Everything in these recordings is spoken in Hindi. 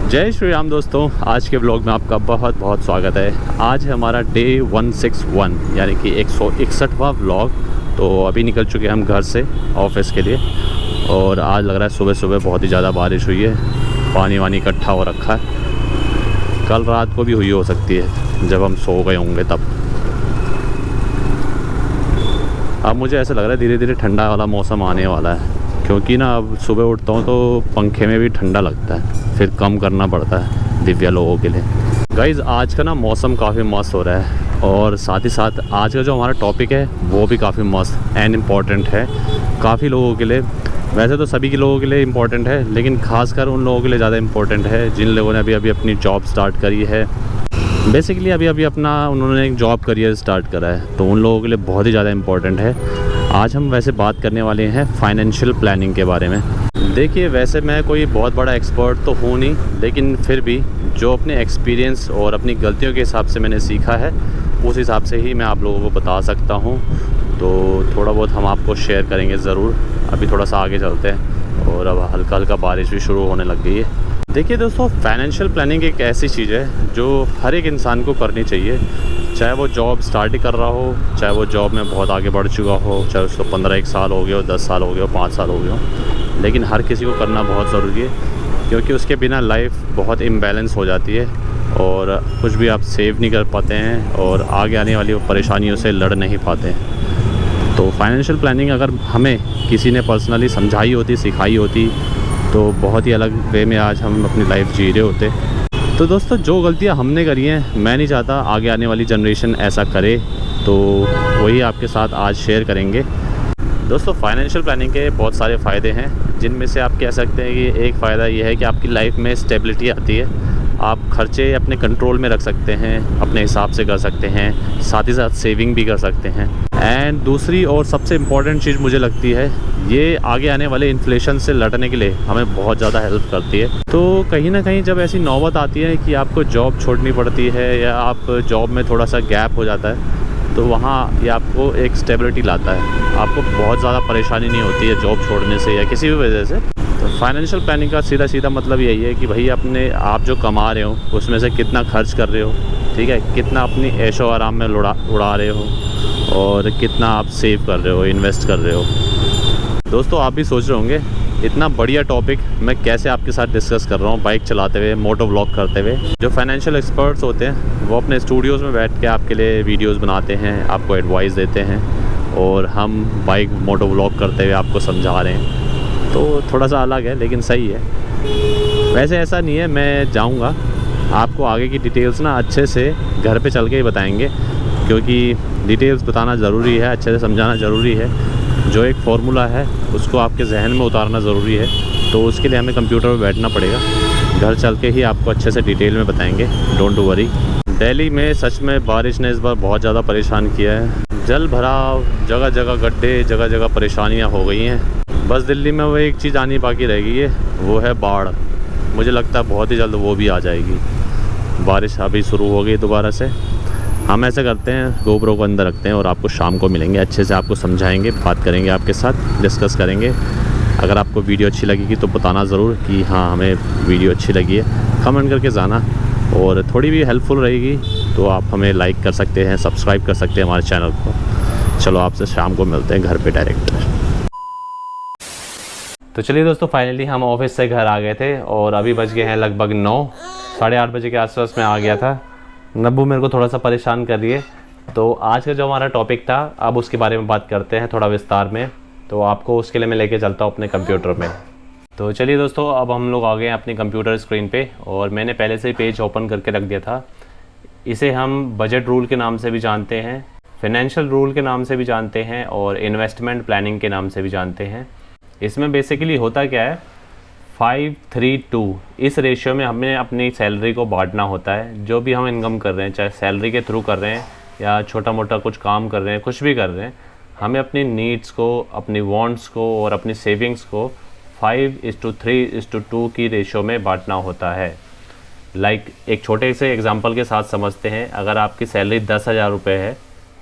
जय श्री राम दोस्तों, आज के ब्लॉग में आपका बहुत बहुत स्वागत है। आज है हमारा डे 161 यानी कि 161वां ब्लॉग। तो अभी निकल चुके हैं हम घर से ऑफिस के लिए और आज लग रहा है सुबह सुबह बहुत ही ज़्यादा बारिश हुई है। पानी वानी इकट्ठा हो रखा है। कल रात को भी हुई हो सकती है जब हम सो गए होंगे तब। अब मुझे ऐसा लग रहा है धीरे धीरे ठंडा वाला मौसम आने वाला है, क्योंकि ना अब सुबह उठता हूँ तो पंखे में भी ठंडा लगता है, फिर कम करना पड़ता है दिव्या लोगों के लिए। गाइज़ आज का ना मौसम काफ़ी मस्त हो रहा है और साथ ही साथ आज का जो हमारा टॉपिक है वो भी काफ़ी मस्त एंड इम्पॉर्टेंट है काफ़ी लोगों के लिए। वैसे तो सभी के लोगों के लिए इम्पॉर्टेंट है, लेकिन खासकर उन लोगों के लिए ज़्यादा इम्पॉर्टेंट है जिन लोगों ने अभी अपनी जॉब स्टार्ट करी है। बेसिकली अभी अपना उन्होंने एक जॉब करियर स्टार्ट करा है, तो उन लोगों के लिए बहुत ही ज़्यादा इम्पॉर्टेंट है। आज हम वैसे बात करने वाले हैं फाइनेंशियल प्लानिंग के बारे में। देखिए वैसे मैं कोई बहुत बड़ा एक्सपर्ट तो हूँ नहीं, लेकिन फिर भी जो अपने एक्सपीरियंस और अपनी गलतियों के हिसाब से मैंने सीखा है उस हिसाब से ही मैं आप लोगों को बता सकता हूँ। तो थोड़ा बहुत हम आपको शेयर करेंगे ज़रूर। अभी थोड़ा सा आगे चलते हैं और अब हल्का हल्का बारिश भी शुरू होने लग गई है। देखिए दोस्तों, फाइनेंशियल प्लानिंग एक ऐसी चीज़ है जो हर एक इंसान को करनी चाहिए, चाहे वो जॉब स्टार्ट ही कर रहा हो, चाहे वो जॉब में बहुत आगे बढ़ चुका हो, चाहे उसको 15 साल हो गए हो, 10 साल हो गए हो, 5 साल हो गए हो। लेकिन हर किसी को करना बहुत ज़रूरी है, क्योंकि उसके बिना लाइफ बहुत इम्बैलेंस हो जाती है और कुछ भी आप सेव नहीं कर पाते हैं और आगे आने वाली परेशानियों से लड़ नहीं पाते हैं। तो फाइनेंशियल प्लानिंग अगर हमें किसी ने पर्सनली समझाई होती, सिखाई होती, तो बहुत ही अलग वे में आज हम अपनी लाइफ जी रहे होते। तो दोस्तों, जो गलतियां हमने करी हैं मैं नहीं चाहता आगे आने वाली जनरेशन ऐसा करे, तो वही आपके साथ आज शेयर करेंगे। दोस्तों, फाइनेंशियल प्लानिंग के बहुत सारे फ़ायदे हैं, जिनमें से आप कह सकते हैं कि एक फ़ायदा ये है कि आपकी लाइफ में स्टेबिलिटी आती है। आप खर्चे अपने कंट्रोल में रख सकते हैं, अपने हिसाब से कर सकते हैं, साथ ही साथ सेविंग भी कर सकते हैं। एंड दूसरी और सबसे इम्पॉर्टेंट चीज़ मुझे लगती है, ये आगे आने वाले इन्फ्लेशन से लड़ने के लिए हमें बहुत ज़्यादा हेल्प करती है। तो कहीं ना कहीं जब ऐसी नौबत आती है कि आपको जॉब छोड़नी पड़ती है या आप जॉब में थोड़ा सा गैप हो जाता है, तो वहाँ ये आपको एक स्टेबिलिटी लाता है। आपको बहुत ज़्यादा परेशानी नहीं होती है जॉब छोड़ने से या किसी भी वजह से। तो फाइनेंशियल प्लानिंग का सीधा मतलब यही है कि भाई अपने आप जो कमा रहे हो उसमें से कितना खर्च कर रहे हो, ठीक है, कितना अपनी ऐशो आराम में उड़ा रहे हो और कितना आप सेव कर रहे हो, इन्वेस्ट कर रहे हो। दोस्तों, आप भी सोच रहे होंगे इतना बढ़िया टॉपिक मैं कैसे आपके साथ डिस्कस कर रहा हूँ बाइक चलाते हुए, मोटो व्लॉग करते हुए। जो फाइनेंशियल एक्सपर्ट्स होते हैं वो अपने स्टूडियोज़ में बैठ के आपके लिए वीडियोस बनाते हैं, आपको एडवाइस देते हैं, और हम बाइक मोटो व्लॉग करते हुए आपको समझा रहे हैं। तो थोड़ा सा अलग है लेकिन सही है। वैसे ऐसा नहीं है, मैं जाऊँगा आपको आगे की डिटेल्स ना अच्छे से घर पर चल के ही बताएँगे, क्योंकि डिटेल्स बताना ज़रूरी है, अच्छे से समझाना ज़रूरी है। जो एक फ़ॉर्मूला है उसको आपके जहन में उतारना ज़रूरी है, तो उसके लिए हमें कंप्यूटर पर बैठना पड़ेगा। घर चल के ही आपको अच्छे से डिटेल में बताएंगे, डोंट वरी। दिल्ली में सच में बारिश ने इस बार बहुत ज़्यादा परेशान किया है। जल भराव, जगह जगह गड्ढे, जगह जगह परेशानियाँ हो गई हैं। बस दिल्ली में वो एक चीज़ आनी बाकी रह गई है, वो है बाढ़। मुझे लगता है बहुत ही जल्द वो भी आ जाएगी। बारिश अभी शुरू हो गई दोबारा से। हम ऐसा करते हैं, गोप्रो को अंदर रखते हैं और आपको शाम को मिलेंगे, अच्छे से आपको समझाएंगे, बात करेंगे, आपके साथ डिस्कस करेंगे। अगर आपको वीडियो अच्छी लगेगी तो बताना ज़रूर कि हाँ हमें वीडियो अच्छी लगी है, कमेंट करके जाना। और थोड़ी भी हेल्पफुल रहेगी तो आप हमें लाइक कर सकते हैं, सब्सक्राइब कर सकते हैं हमारे चैनल को। चलो आपसे शाम को मिलते हैं घर पर डायरेक्ट। तो चलिए दोस्तों, फाइनली हम ऑफिस से घर आ गए थे और अभी बज गए हैं लगभग 9, 8:30 बजे के आसपास मैं आ गया था। नब्बू मेरे को थोड़ा सा परेशान कर रही है। तो आज का जो हमारा टॉपिक था, अब उसके बारे में बात करते हैं थोड़ा विस्तार में। तो आपको उसके लिए मैं लेके चलता हूँ अपने कंप्यूटर में। तो चलिए दोस्तों, अब हम लोग आ गए हैं अपनी कंप्यूटर स्क्रीन पे और मैंने पहले से ही पेज ओपन करके रख दिया था। इसे हम बजट रूल के नाम से भी जानते हैं, फाइनेंशियल रूल के नाम से भी जानते हैं और इन्वेस्टमेंट प्लानिंग के नाम से भी जानते हैं। इसमें बेसिकली होता क्या है, 5-3-2 इस रेशियो में हमें अपनी सैलरी को बांटना होता है। जो भी हम इनकम कर रहे हैं, चाहे सैलरी के थ्रू कर रहे हैं या छोटा मोटा कुछ काम कर रहे हैं, कुछ भी कर रहे हैं, हमें अपनी नीड्स को, अपनी वांट्स को और अपनी सेविंग्स को 5:3:2 की रेशियो में बांटना होता है। एक छोटे से एग्जांपल के साथ समझते हैं। अगर आपकी सैलरी 10,000 रुपये है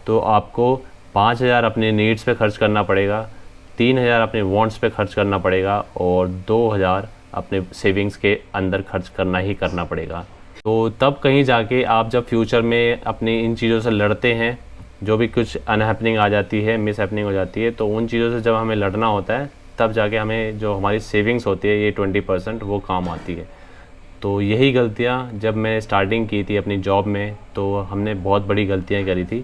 तो आपको 5,000 अपनी नीड्स पे खर्च करना पड़ेगा, 3,000 अपने वांट्स पे खर्च करना पड़ेगा और 2,000 अपने सेविंग्स के अंदर खर्च करना ही करना पड़ेगा। तो तब कहीं जाके आप जब फ्यूचर में अपनी इन चीज़ों से लड़ते हैं, जो भी कुछ अनहैपनिंग आ जाती है, मिस हैपनिंग हो जाती है, तो उन चीज़ों से जब हमें लड़ना होता है तब जाके हमें जो हमारी सेविंग्स होती है ये 20% वो काम आती है। तो यही गलतियाँ जब मैं स्टार्टिंग की थी अपनी जॉब में, तो हमने बहुत बड़ी गलतियाँ करी थी।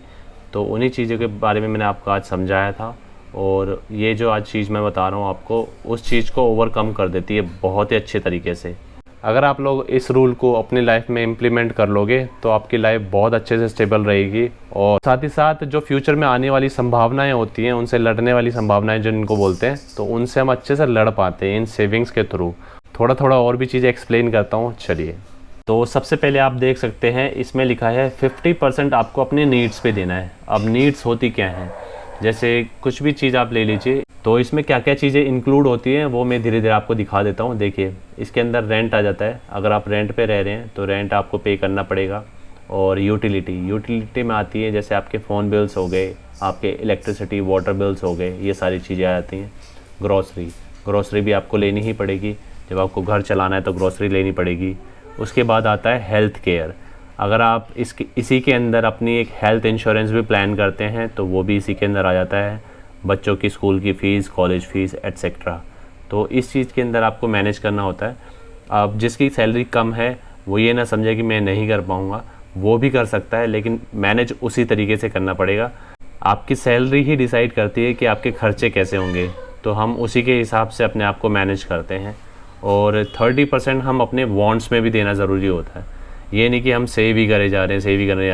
तो उन्हीं चीज़ों के बारे में मैंने आपको आज समझाया था, और ये जो आज चीज़ मैं बता रहा हूँ आपको, उस चीज़ को ओवरकम कर देती है बहुत ही अच्छे तरीके से। अगर आप लोग इस रूल को अपनी लाइफ में इम्प्लीमेंट कर लोगे तो आपकी लाइफ बहुत अच्छे से स्टेबल रहेगी, और साथ ही साथ जो फ्यूचर में आने वाली संभावनाएं होती हैं, उनसे लड़ने वाली संभावनाएं जिनको बोलते हैं, तो उनसे हम अच्छे से लड़ पाते हैं इन सेविंग्स के थ्रू। थोड़ा थोड़ा और भी चीज़ें एक्सप्लेन करता हूँ, चलिए। तो सबसे पहले आप देख सकते हैं इसमें लिखा है 50% आपको अपने नीड्स पे देना है। अब नीड्स होती क्या हैं, जैसे कुछ भी चीज़ आप ले लीजिए, तो इसमें क्या क्या चीज़ें इंक्लूड होती हैं वो मैं धीरे धीरे आपको दिखा देता हूँ। देखिए, इसके अंदर रेंट आ जाता है। अगर आप रेंट पे रह रहे हैं तो रेंट आपको पे करना पड़ेगा। और यूटिलिटी में आती है जैसे आपके फ़ोन बिल्स हो गए, आपके इलेक्ट्रिसिटी वाटर बिल्स हो गए, ये सारी चीज़ें आ जाती हैं। ग्रॉसरी भी आपको लेनी ही पड़ेगी, जब आपको घर चलाना है तो ग्रॉसरी लेनी पड़ेगी। उसके बाद आता है हेल्थ केयर। अगर आप इसी के अंदर अपनी एक हेल्थ इंश्योरेंस भी प्लान करते हैं तो वो भी इसी के अंदर आ जाता है। बच्चों की स्कूल की फ़ीस, कॉलेज फ़ीस एट्सेट्रा, तो इस चीज़ के अंदर आपको मैनेज करना होता है। अब जिसकी सैलरी कम है वो ये ना समझे कि मैं नहीं कर पाऊँगा, वो भी कर सकता है, लेकिन मैनेज उसी तरीके से करना पड़ेगा। आपकी सैलरी ही डिसाइड करती है कि आपके खर्चे कैसे होंगे, तो हम उसी के हिसाब से अपने आप को मैनेज करते हैं। और 30% हम अपने वांट्स में भी देना ज़रूरी होता है। ये नहीं कि हम सेव ही करे जा रहे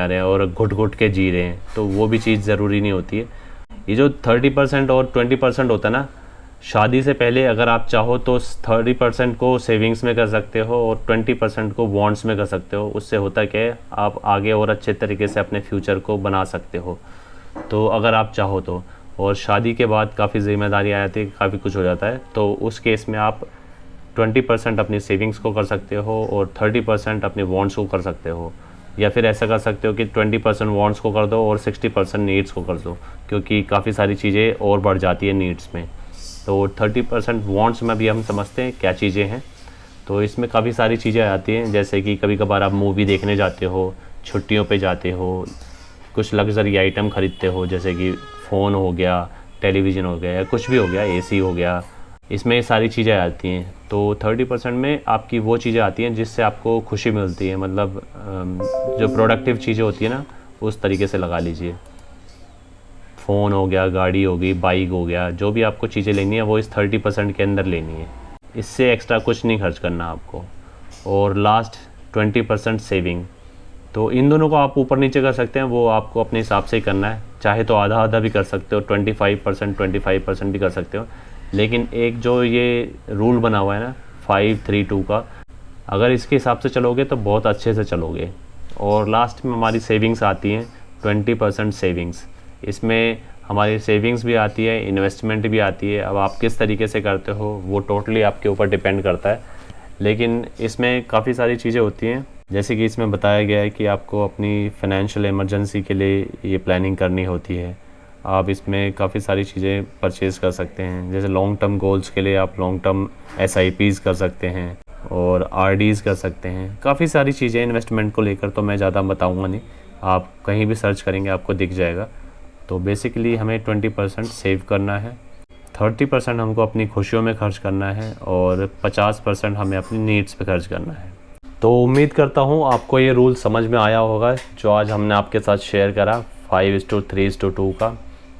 हैं और घुट घुट के जी रहे हैं, तो वो भी चीज़ ज़रूरी नहीं होती है। ये जो 30% और 20% होता है ना, शादी से पहले अगर आप चाहो तो 30% को सेविंग्स में कर सकते हो और 20% को वांट्स में कर सकते हो। उससे होता क्या है, आप आगे और अच्छे तरीके से अपने फ्यूचर को बना सकते हो, तो अगर आप चाहो तो। और शादी के बाद काफ़ी जिम्मेदारी आ जाती है, काफ़ी कुछ हो जाता है, तो उस केस में आप 20% अपनी सेविंग्स को कर सकते हो और 30% अपने वांट्स को कर सकते हो। या फिर ऐसा कर सकते हो कि 20% वांट्स को कर दो और 60% नीड्स को कर दो, क्योंकि काफ़ी सारी चीज़ें और बढ़ जाती है नीड्स में। तो 30% वांट्स में भी हम समझते हैं क्या चीज़ें हैं। तो इसमें काफ़ी सारी चीज़ें आती हैं, जैसे कि कभी कभार आप मूवी देखने जाते हो, छुट्टियों पे जाते हो, कुछ लग्जरी आइटम ख़रीदते हो, जैसे कि फ़ोन हो गया, टेलीविज़न हो गया, या कुछ भी हो गया, AC हो गया, इसमें ये सारी चीज़ें आती हैं। तो 30% में आपकी वो चीज़ें आती हैं जिससे आपको खुशी मिलती है, मतलब जो प्रोडक्टिव चीज़ें होती है ना, उस तरीके से लगा लीजिए। फ़ोन हो गया, गाड़ी हो गई, बाइक हो गया, जो भी आपको चीज़ें लेनी है वो इस 30% के अंदर लेनी है, इससे एक्स्ट्रा कुछ नहीं खर्च करना आपको। और लास्ट 20% सेविंग, तो इन दोनों को आप ऊपर नीचे कर सकते हैं, वो आपको अपने हिसाब से ही करना है। चाहे तो आधा आधा भी कर सकते हो, 25% भी कर सकते हो, लेकिन एक जो ये रूल बना हुआ है ना 5-3-2 का, अगर इसके हिसाब से चलोगे तो बहुत अच्छे से चलोगे। और लास्ट में हमारी सेविंग्स आती हैं 20% सेविंग्स। इसमें हमारी सेविंग्स भी आती है, इन्वेस्टमेंट भी आती है। अब आप किस तरीके से करते हो वो टोटली आपके ऊपर डिपेंड करता है, लेकिन इसमें काफ़ी सारी चीज़ें होती हैं। जैसे कि इसमें बताया गया है कि आपको अपनी फाइनेंशियल इमरजेंसी के लिए ये प्लानिंग करनी होती है। आप इसमें काफ़ी सारी चीज़ें परचेज़ कर सकते हैं, जैसे लॉन्ग टर्म गोल्स के लिए आप लॉन्ग टर्म SIPs कर सकते हैं और RDs कर सकते हैं। काफ़ी सारी चीज़ें इन्वेस्टमेंट को लेकर, तो मैं ज़्यादा बताऊंगा नहीं, आप कहीं भी सर्च करेंगे आपको दिख जाएगा। तो बेसिकली हमें 20% सेव करना है, 30% हमको अपनी खुशियों में खर्च करना है और 50% हमें अपनी नीड्स पे खर्च करना है। तो उम्मीद करता हूँ आपको ये रूल समझ में आया होगा जो आज हमने आपके साथ शेयर करा 5:3:2 का।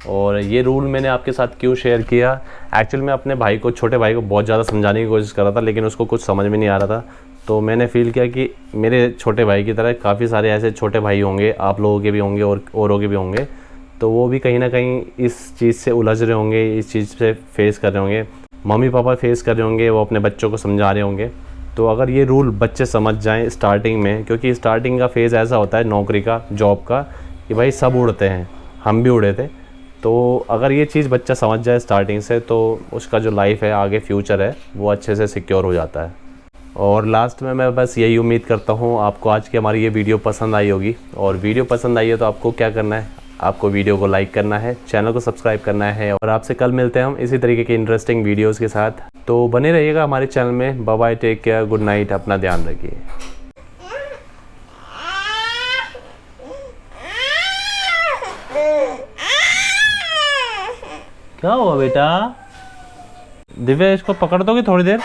और ये रूल मैंने आपके साथ क्यों शेयर किया, एक्चुअल में अपने भाई को, छोटे भाई को बहुत ज़्यादा समझाने की कोशिश कर रहा था, लेकिन उसको कुछ समझ में नहीं आ रहा था। तो मैंने फ़ील किया कि मेरे छोटे भाई की तरह काफ़ी सारे ऐसे छोटे भाई होंगे, आप लोगों के भी होंगे और औरों के भी होंगे, तो वो भी कहीं ना कहीं इस चीज़ से उलझ रहे होंगे, इस चीज़ से फेस कर रहे होंगे, मम्मी पापा फेस कर रहे होंगे, वो अपने बच्चों को समझा रहे होंगे। तो अगर ये रूल बच्चे समझ जाएं स्टार्टिंग में, क्योंकि स्टार्टिंग का फेज़ ऐसा होता है नौकरी का, जॉब का, कि भाई सब उड़ते हैं, हम भी उड़े थे। तो अगर ये चीज़ बच्चा समझ जाए स्टार्टिंग से, तो उसका जो लाइफ है, आगे फ्यूचर है, वो अच्छे से सिक्योर हो जाता है। और लास्ट में मैं बस यही उम्मीद करता हूँ आपको आज की हमारी ये वीडियो पसंद आई होगी। और वीडियो पसंद आई है तो आपको क्या करना है, आपको वीडियो को लाइक करना है, चैनल को सब्सक्राइब करना है, और आपसे कल मिलते हैं हम इसी तरीके के इंटरेस्टिंग वीडियोज़ के साथ। तो बने रहिएगा हमारे चैनल में। Bye bye, take care, good night, अपना ध्यान रखिए। क्या हुआ बेटा? दिव्या, इसको पकड़ दोगे थोड़ी देर?